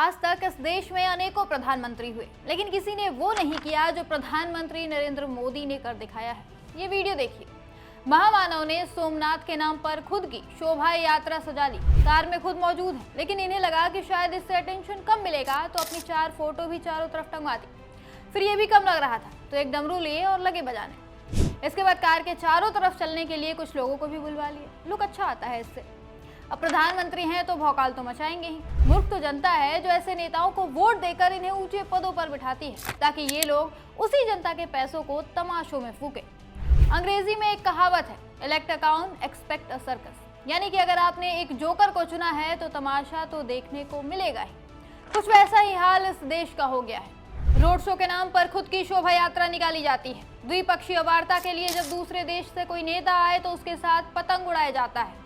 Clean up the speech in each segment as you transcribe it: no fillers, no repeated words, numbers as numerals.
आज तक इस देश में अनेकों प्रधानमंत्री हुए, लेकिन किसी ने वो नहीं किया जो प्रधानमंत्री नरेंद्र मोदी ने कर दिखाया है। ये वीडियो देखिए। महामानव ने सोमनाथ के नाम पर खुद की शोभा यात्रा सजा ली। कार में खुद मौजूद है, लेकिन इन्हें लगा कि शायद इससे अटेंशन कम मिलेगा, तो अपनी 4 फोटो भी चारों तरफ टंगवा दी। फिर ये भी कम लग रहा था तो एक डमरू लिए और लगे बजाने। इसके बाद कार के चारों तरफ चलने के लिए कुछ लोगों को भी बुलवा लिया। लुक अच्छा आता है इससे। अब प्रधानमंत्री हैं तो भौकाल तो मचाएंगे ही। मूर्ख तो जनता है जो ऐसे नेताओं को वोट देकर इन्हें ऊंचे पदों पर बिठाती है, ताकि ये लोग उसी जनता के पैसों को तमाशों में फूके। अंग्रेजी में एक कहावत है, elect a clown expect a circus, यानी कि अगर आपने एक जोकर को चुना है तो तमाशा तो देखने को मिलेगा ही। कुछ वैसा ही हाल इस देश का हो गया है। रोड शो के नाम पर खुद की शोभा यात्रा निकाली जाती है। द्विपक्षीय वार्ता के लिए जब दूसरे देश से कोई नेता आए तो उसके साथ पतंग उड़ाया जाता है।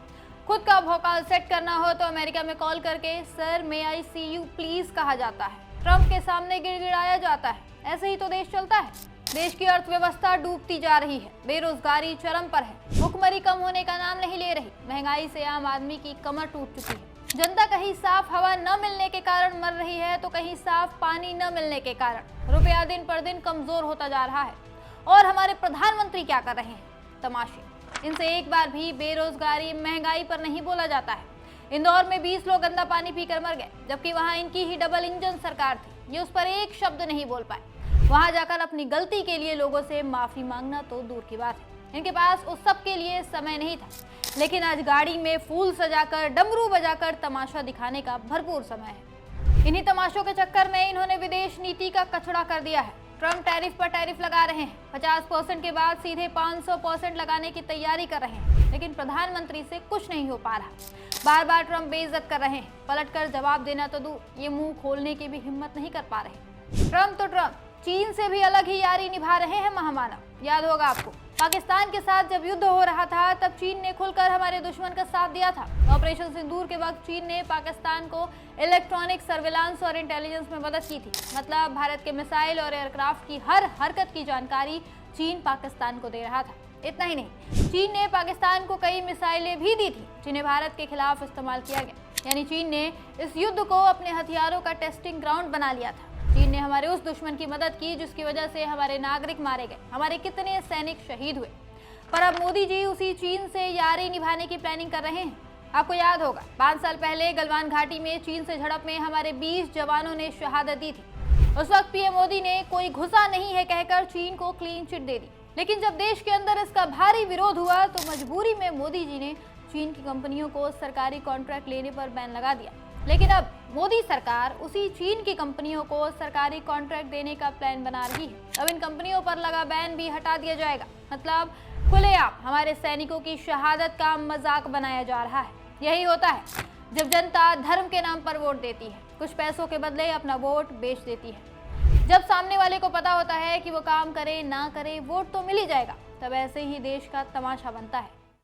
खुद का भौकाल सेट करना हो तो अमेरिका में कॉल करके sir may I see you please कहा जाता है। ट्रंप के सामने गिड़गिड़ाया जाता है। ऐसे ही तो देश चलता है। देश की अर्थव्यवस्था डूबती जा रही है, बेरोजगारी चरम पर है, भुखमरी कम होने का नाम नहीं ले रही, महंगाई से आम आदमी की कमर टूट चुकी है। जनता कहीं साफ हवा न मिलने के कारण मर रही है तो कहीं साफ पानी न मिलने के कारण। रुपया दिन पर दिन कमजोर होता जा रहा है और हमारे प्रधानमंत्री क्या कर रहे हैं? तमाशे। इनसे एक बार भी बेरोजगारी महंगाई पर नहीं बोला जाता है। इंदौर में 20 लोग गंदा पानी पीकर मर गए, जबकि वहां इनकी ही डबल इंजन सरकार थी। ये उस पर एक शब्द नहीं बोल पाए। वहां जाकर अपनी गलती के लिए लोगों से माफी मांगना तो दूर की बात है, इनके पास उस सब के लिए समय नहीं था। लेकिन आज गाड़ी में फूल सजाकर डमरू बजाकर तमाशा दिखाने का भरपूर समय है। इन्हीं तमाशों के चक्कर में इन्होंने विदेश नीति का कचड़ा कर दिया है। ट्रंप टैरिफ पर टैरिफ लगा रहे हैं, 50% के बाद सीधे 500% लगाने की तैयारी कर रहे हैं, लेकिन प्रधानमंत्री से कुछ नहीं हो पा रहा। बार बार ट्रंप बेइज्जत कर रहे हैं, पलटकर जवाब देना तो दूर, ये मुंह खोलने की भी हिम्मत नहीं कर पा रहे। ट्रंप तो ट्रंप, चीन से भी अलग ही यारी निभा रहे हैं महामानव। याद होगा आपको, पाकिस्तान के साथ जब युद्ध हो रहा था तब चीन ने खुलकर हमारे दुश्मन का साथ दिया था। ऑपरेशन सिंदूर के वक्त चीन ने पाकिस्तान को इलेक्ट्रॉनिक सर्विलांस और इंटेलिजेंस में मदद की थी। मतलब भारत के मिसाइल और एयरक्राफ्ट की हर हरकत की जानकारी चीन पाकिस्तान को दे रहा था। इतना ही नहीं, चीन ने पाकिस्तान को कई मिसाइलें भी दी थी जिन्हें भारत के खिलाफ इस्तेमाल किया गया। यानी चीन ने इस युद्ध को अपने हथियारों का टेस्टिंग ग्राउंड बना लिया था। चीन ने हमारे उस दुश्मन की मदद की जिसकी वजह से हमारे नागरिक मारे गए, हमारे कितने सैनिक शहीद हुए। पर अब मोदी जी उसी चीन से यारी निभाने की प्लानिंग कर रहे हैं। आपको याद होगा, 5 साल पहले गलवान घाटी में चीन से झड़प में हमारे 20 जवानों ने शहादत दी थी। उस वक्त पीएम मोदी ने कोई घुसा नहीं है कहकर चीन को क्लीन चिट दे दी। लेकिन जब देश के अंदर इसका भारी विरोध हुआ तो मजबूरी में मोदी जी ने चीन की कंपनियों को सरकारी कॉन्ट्रैक्ट लेने पर बैन लगा दिया। लेकिन अब मोदी सरकार उसी चीन की कंपनियों को सरकारी कॉन्ट्रैक्ट देने का प्लान बना रही है। अब इन कंपनियों पर लगा बैन भी हटा दिया जाएगा। मतलब खुलेआम हमारे सैनिकों की शहादत का मजाक बनाया जा रहा है। यही होता है जब जनता धर्म के नाम पर वोट देती है, कुछ पैसों के बदले अपना वोट बेच देती है। जब सामने वाले को पता होता है कि वो काम करे ना करे वोट तो मिल ही जाएगा, तब ऐसे ही देश का तमाशा बनता है।